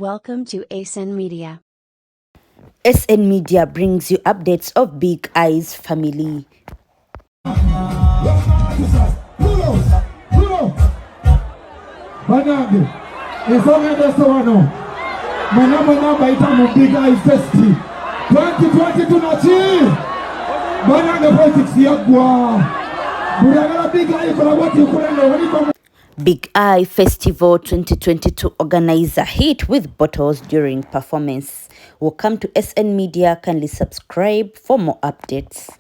Welcome to ASN Media. SN Media brings you updates of Big I's family. Big I Festi 2022 nachi bananga politics yakwa buragala Big I kola wati kulenda walipa. Big I Festival 2022 organizer hit with bottles during performance. Welcome to SN Media. Kindly subscribe for more updates.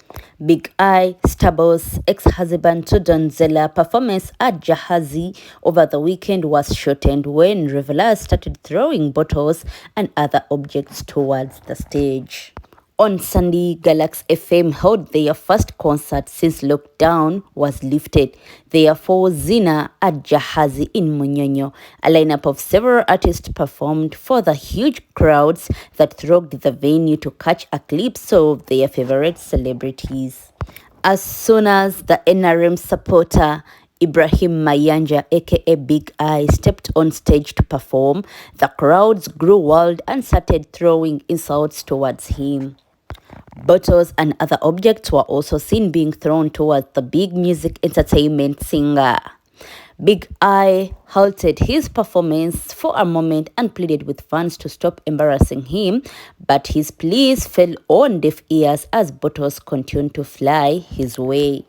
Big I Starboy's ex-husband to Donzella performance at Jahazi over the weekend was shortened when revelers started throwing bottles and other objects towards the stage. On Sunday, Galaxy FM held their first concert since lockdown was lifted. Therefore, Zina at Jahazi in Munyonyo. A lineup of several artists performed for the huge crowds that thronged the venue to catch a glimpse of their favorite celebrities. As soon as the NRM supporter Ibrahim Mayanja aka Big I stepped on stage to perform, the crowds grew wild and started throwing insults towards him. Bottles and other objects were also seen being thrown towards the big music entertainment singer. Big I halted his performance for a moment and pleaded with fans to stop embarrassing him, but his pleas fell on deaf ears as bottles continued to fly his way.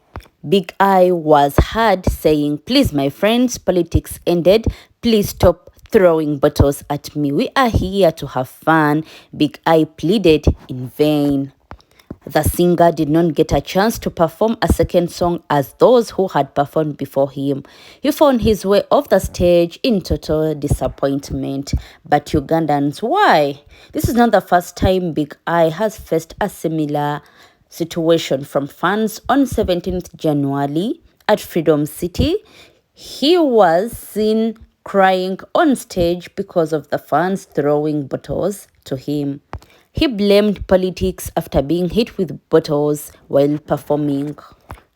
Big I was heard saying, "Please, my friends, politics ended. Please stop throwing bottles at me. We are here to have fun." Big I pleaded in vain. The singer did not get a chance to perform a second song as those who had performed before him. He found his way off the stage in total disappointment. But Ugandans, why? This is not the first time Big I has faced a similar situation from fans. On 17th January at Freedom City, he was seen crying on stage because of the fans throwing bottles to him. He blamed politics after being hit with bottles while performing.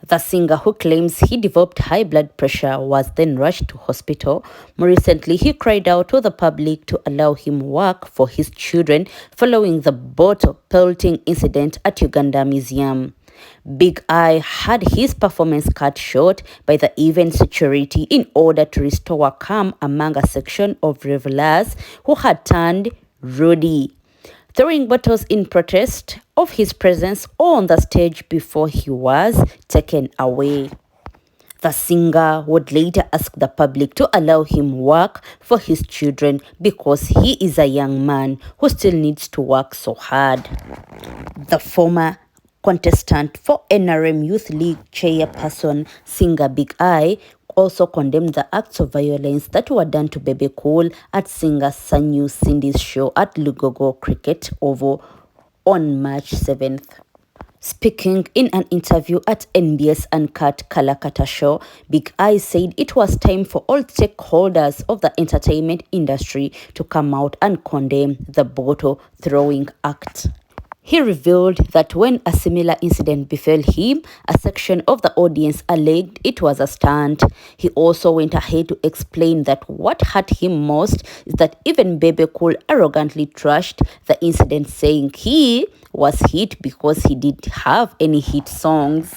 The singer, who claims he developed high blood pressure, was then rushed to hospital. More recently, he cried out to the public to allow him work for his children following the bottle pelting incident at Uganda Museum. Big I had his performance cut short by the event security in order to restore calm among a section of revelers who had turned rowdy, throwing bottles in protest of his presence on the stage before he was taken away. The singer would later ask the public to allow him work for his children because he is a young man who still needs to work so hard. The former contestant for NRM Youth League chairperson, singer Big I, also condemned the acts of violence that were done to Bebe Cool at singer Sanyu Cindy's show at Lugogo Cricket Oval on March 7th. Speaking in an interview at NBS Uncut Kalakata show, Big I said it was time for all stakeholders of the entertainment industry to come out and condemn the bottle throwing act. He revealed that when a similar incident befell him, a section of the audience alleged it was a stunt. He also went ahead to explain that what hurt him most is that even Bebe Cool arrogantly trashed the incident, saying he was hit because he didn't have any hit songs.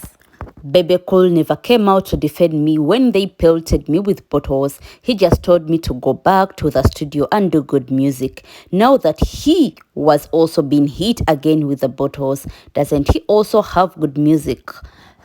Bebe Cool never came out to defend me when they pelted me with bottles. He just told me to go back to the studio and do good music. Now that he was also being hit again with the bottles, doesn't he also have good music?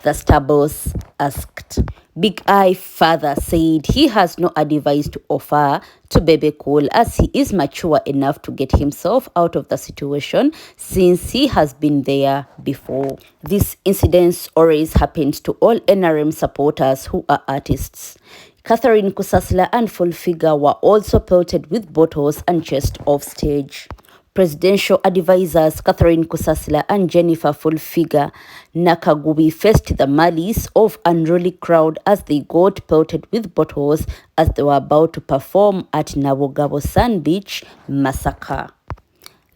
The Starboys asked. Big I further said he has no advice to offer to Bebe Cool as he is mature enough to get himself out of the situation since he has been there before. This incident always happens to all NRM supporters who are artists. Catherine Kusasila and Full Figure were also pelted with bottles and chased off stage. Presidential advisors Catherine Kusasila and Jennifer Full Figure Nakagubi faced the malice of unruly crowd as they got pelted with bottles as they were about to perform at Nabogabo Sand Beach Massacre.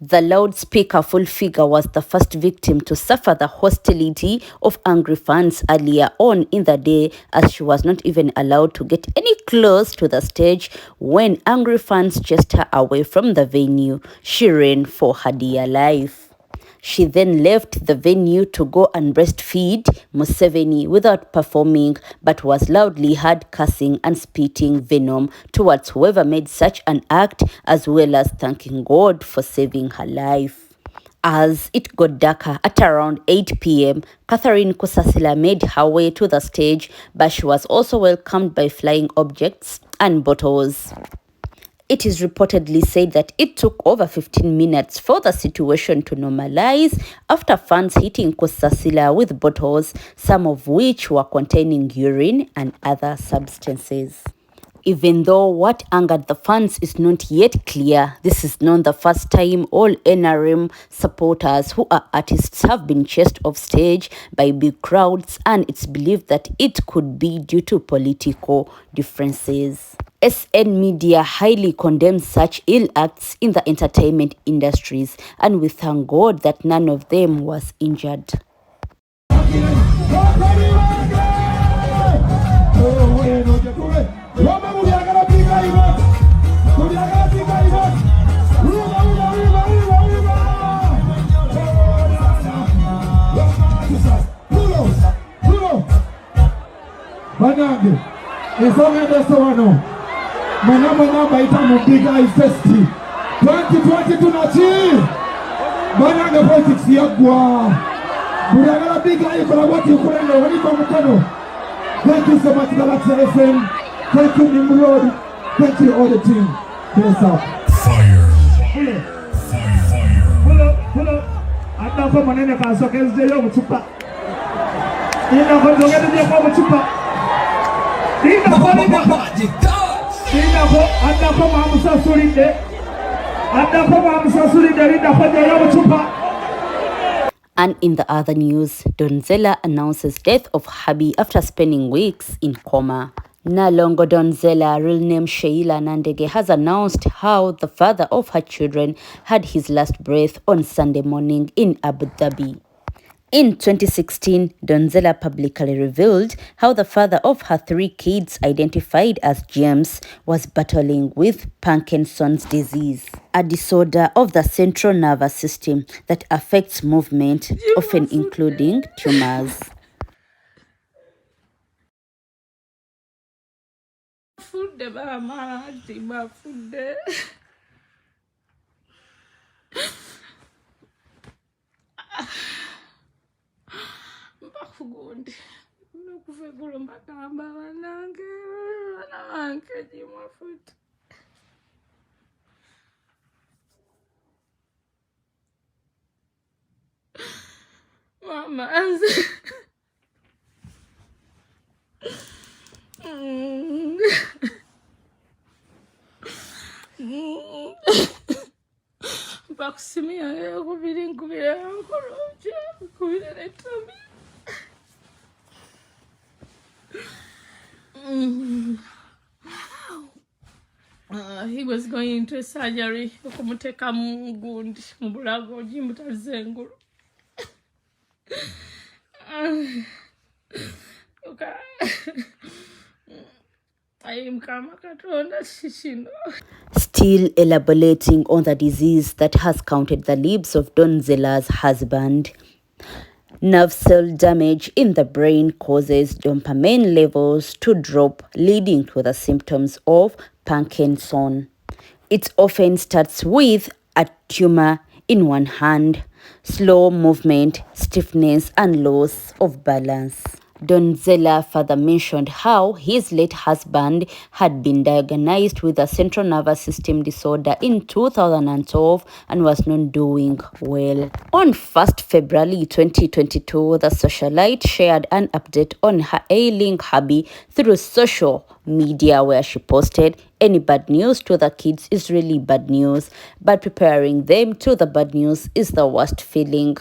The loudspeaker full figure was the first victim to suffer the hostility of angry fans earlier on in the day, as she was not even allowed to get any close to the stage when angry fans chased her away from the venue. She ran for her dear life. She then left the venue to go and breastfeed Museveni without performing, but was loudly heard cursing and spitting venom towards whoever made such an act, as well as thanking God for saving her life. As it got darker at around 8 p.m., Catherine Kusasila made her way to the stage, but she was also welcomed by flying objects and bottles. It is reportedly said that it took over 15 minutes for the situation to normalize after fans hitting Kusasila with bottles, some of which were containing urine and other substances. Even though what angered the fans is not yet clear, this is not the first time all NRM supporters who are artists have been chased off stage by big crowds, and it's believed that it could be due to political differences. SN Media highly condemns such ill acts in the entertainment industries, and we thank God that none of them was injured. Banange, isonge beso wano. Manamba itamu big eye festi. 2020 tunachi. Banange politics yagwa. Buragala big eye kola wati ukulendo waliko mkono. Thank you so much Galaxy FM. Thank you Nimrod. Thank you all the team. Bless up. Fire. Pull up. Ata kwa manene kasoke nzeo mchupa. Ina kwa zongete ndio kwa mchupa. And in the other news, Donzella announces death of hubby after spending weeks in coma. Nalongo Donzella, real name Sheila Nandege, has announced how the father of her children had his last breath on Sunday morning in Abu Dhabi. In 2016, Donzella publicly revealed how the father of her 3 kids, identified as James, was battling with Parkinson's disease, a disorder of the central nervous system that affects movement, often including tumors. Gundi nokuvegula mbakamba wanange jimwafuta mama anze bakusimia kubiri nkubira nkoroja kubira netambi. He was going into a surgery. Okumuteka mugundi mubulago jimbutazengulu. Still elaborating on the disease that has counted the lives of Donzella's husband. Nerve cell damage in the brain causes dopamine levels to drop, leading to the symptoms of Parkinson. It often starts with a tumor in one hand, slow movement, stiffness, and loss of balance. Donzella further mentioned how his late husband had been diagnosed with a central nervous system disorder in 2012 and was not doing well. On 1st February 2022, the socialite shared an update on her ailing hubby through social media, where she posted, "Any bad news to the kids is really bad news, but preparing them to the bad news is the worst feeling.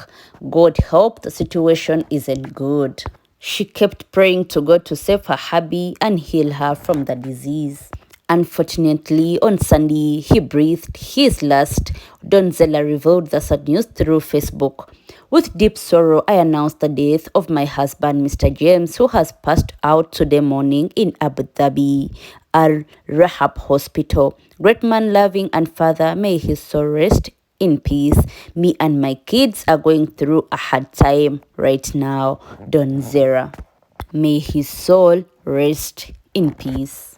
God help, the situation isn't good." She kept praying to God to save her hubby and heal her from the disease. Unfortunately, on Sunday, he breathed his last. Don Zella revealed the sad news through Facebook. With deep sorrow, I announced the death of my husband, Mr. James, who has passed out today morning in Abu Dhabi, Al Rahab Hospital. Great man, loving and father, may his soul rest in peace. Me and my kids are going through a hard time right now. Don Zera. May his soul rest in peace.